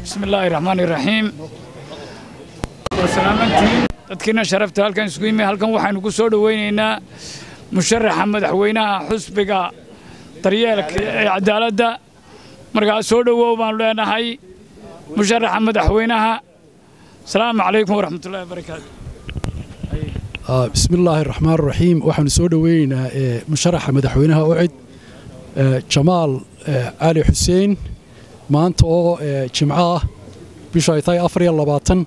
بسم الله الرحمن الرحيم وسلامتي dadkina sharafta halkan isku yimid halkan waxaanu ku soo dhaweynaynaa musharaxa madaxweynaha xusbiga daryeelka ee cadaaladda markaa soo dhawow baan leenahay musharaxa madaxweynaha salaamu calaykum waraxmatullaahi wabarakaatu بسم الله الرحمن الرحيم waxaanu soo dhaweynaynaa musharaxa madaxweynaha ucid جمال علي حسين maanta oo jimco ah bisha ay tahay 24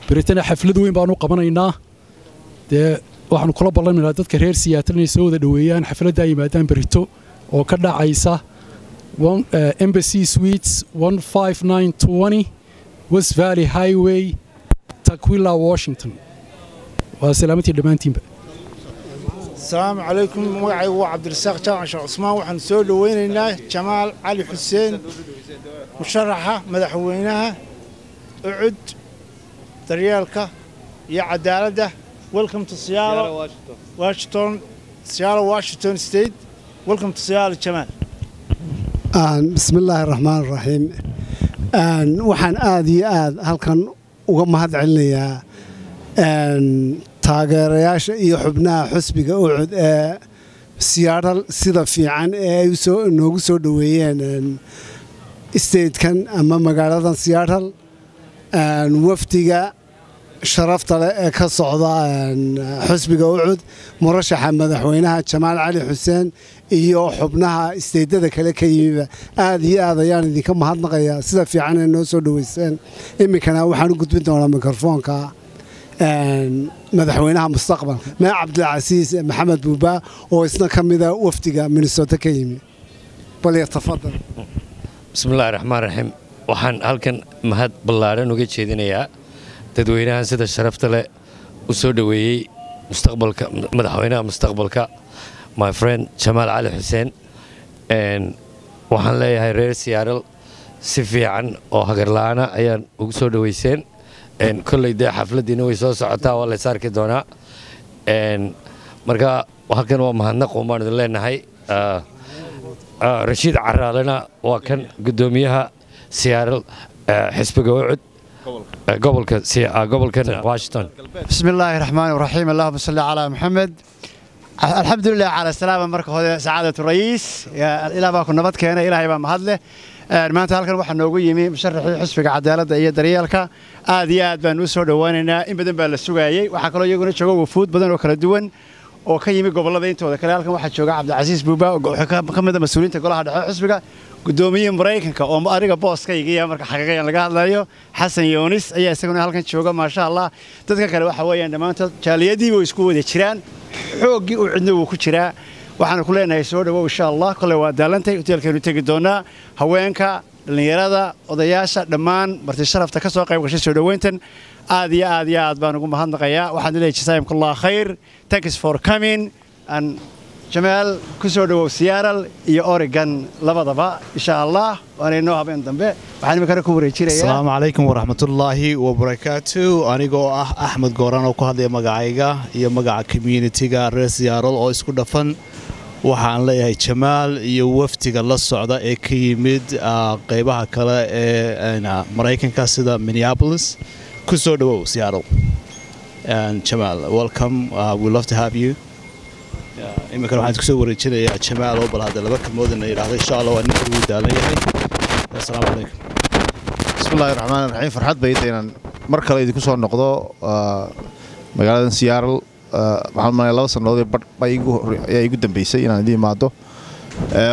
baritaan xaflad weyn baan u qabanaynaa waxaanu kula ballanaa dadka reer Seattle inay soo wada dhaweeyaan xafladda ay yimaadaan barito oo ka dhacaysa Embassy Suites 15920 West Valley Highway Tukwila Washington وسلامتي دمانتين السلام عليكم مقعي وعبد الرزاق جامع شيخ عثمان وحن سو دوينينا جمال علي حسين مشرحه مدحوينها اعد دريالكا يا عدالته ويلكم تو سيارة واشنطن ستيت ويلكم تو سيارة جمال بسم الله الرحمن الرحيم وحن آدي هلكن uga mahad celinayaa taageerayaasha iyo xubnaha xusbiga ucud ee Seattle sida fiican ee ay noogu soo dhaweeyeen statekan ama magaaladan Seattle wafdiga sharafta leh ee ka socda xusbiga ucud murashaxa madaxweynaha Jamaal Cali Xuseen iyo xubnaha stateada kale ka yimid aad iyo aad ayaan idinka mahadnaqayaa sida fiican ee noo soo dhaweyseen iminkana waxaan u gudbin doonaa mikrofoonka madaxweynaha mustaqbalka ma Cabdilcasiis Maxamed Buuba oo isna kamida wafdiga Minnesota ka yimid bal tafadal bismillaahir rahmaanir rahiim waxaan halkan mahad ballaaran uga jeedinayaa dadweynaha sida sharafta leh u soo dhaweeyay mustaqbalka madaxweynaha mustaqbalka my friend Jamaal Cali Xuseen waxaan leeyahay reer Seattle si fiican oo hagar la'aan ayaan ugu soo dhaweyseen كل ده حفلة نوي سو ساعتها ولا صار كدونا مركا وهكذا ومهنق وما ندلنا نهاي رشيد عرالنا وكان قدوميها سيارل حسب قوعد قبل كان واشنطن بسم الله الرحمن الرحيم اللهم صل على محمد الحمد لله على السلامة مركز سعادة الرئيس يا إلى باكو نبض كهنا إلهي بام هذله maanta halkan waxaa noogu yimi musharaxii xisbiga cadaaladda iyo daryeelka aad iyo aad baan u soo dhawaaneynaa in badan baa la sugayay waxa kale oo iyaguna jooga wafuud badan oo kala duwan oo ka yimi gobolada intooda kale halkan waxaa jooga Cabdilcasiis Buuba oo ka mid ah mas'uuliyiinta golaha dhexe xisbiga gudoomiyaha Mareykanka oo ariga booskayga marka xaqiiqayan laga hadlayo Xasan Yoonis ayaa isaguna halkan jooga ma sha Allah dadka kale waxa weeyaan dhamaantood jaaliyadii way isku wada jiraan xoogii u cidna uu ku jiraa waxaan ku leenahay soo dhawow insha Allah kale waa daalantay hotelkeenu tagi doonaa haweenka dhalinyarada odayaasha dhammaan marti sharafta ka soo qayb gashay soo dhaweyntan aad iyo aad baan ugu mahadnaqayaa waxaan leeyahay jazakumullahu khayr thanks for coming and Jamaal ku soo dhawow Seattle iyo Oregon labadaba insha Allah waan inoo habeen dambe waxaan imika ku wareejinayaa Assalaamu alaykum wa rahmatullahi wa barakatuh anigoo ah Axmed Gooran oo ku hadlaya magacayga iyo magaca community-ga reer Seattle oo isku dhafan waxaan leeyahay Jamaal iyo waftiga la socda ee ka yimid qaybaha kale ee Mareykanka sida Minneapolis ku soo dhawow Seattle and Jamaal welcome we love to have you imika waxaan ku soo wareejinayaa Jamaal oo bal hada laba kalmood inay yiraahdo insha Allah waa ninka uu daalayay assalaamu alaykum bismillaahir rahmaanir rahiim farxad bay inaan mar kale idinku soo noqdo magaalada Seattle waxaan maray 2 sanadood bay igu dambeysay inaan idin imaado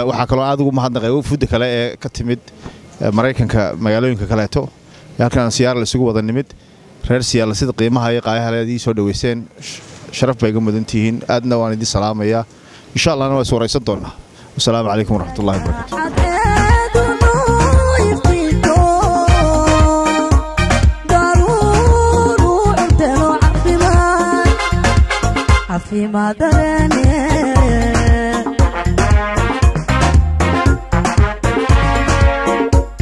waxa kale oo aad ugu mahadnaqay wafud kale ee ka timid Mareykanka magaalooyinka kaleeto halkan Seattle isugu wada nimid reer Seattle sida qiimaha ay qaayahaleedii soo dhaweyseen sharaf bay uga mudan tihiin aadna waan idin salaamayaa insha Allah waa soo raysan doonaa assalaamu alaykum wa rahmatullahi wa barakatuh عافيماد دريني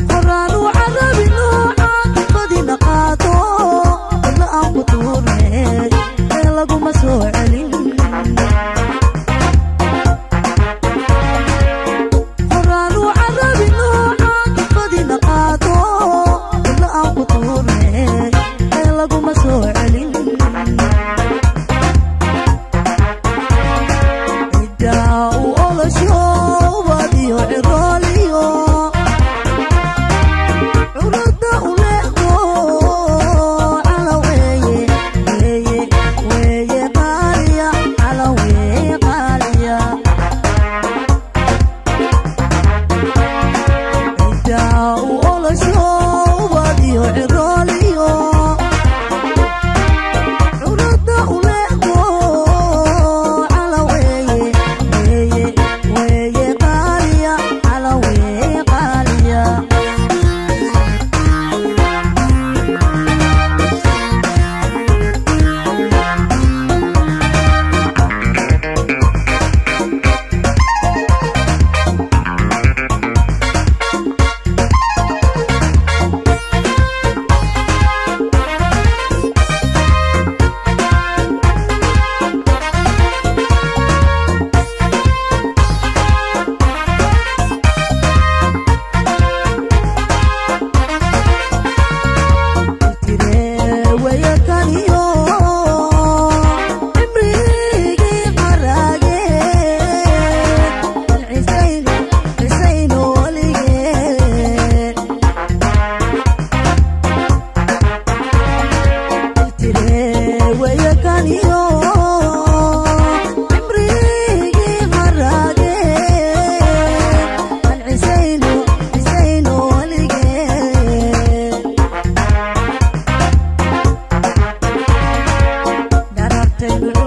قرآن وعربي نوعان بدي نقاطو إلا أنكو توري لقو مسوعلين قرآن وعربي نوعان بدي نقاطو إلا أنكو توري لقو مسوعلين Take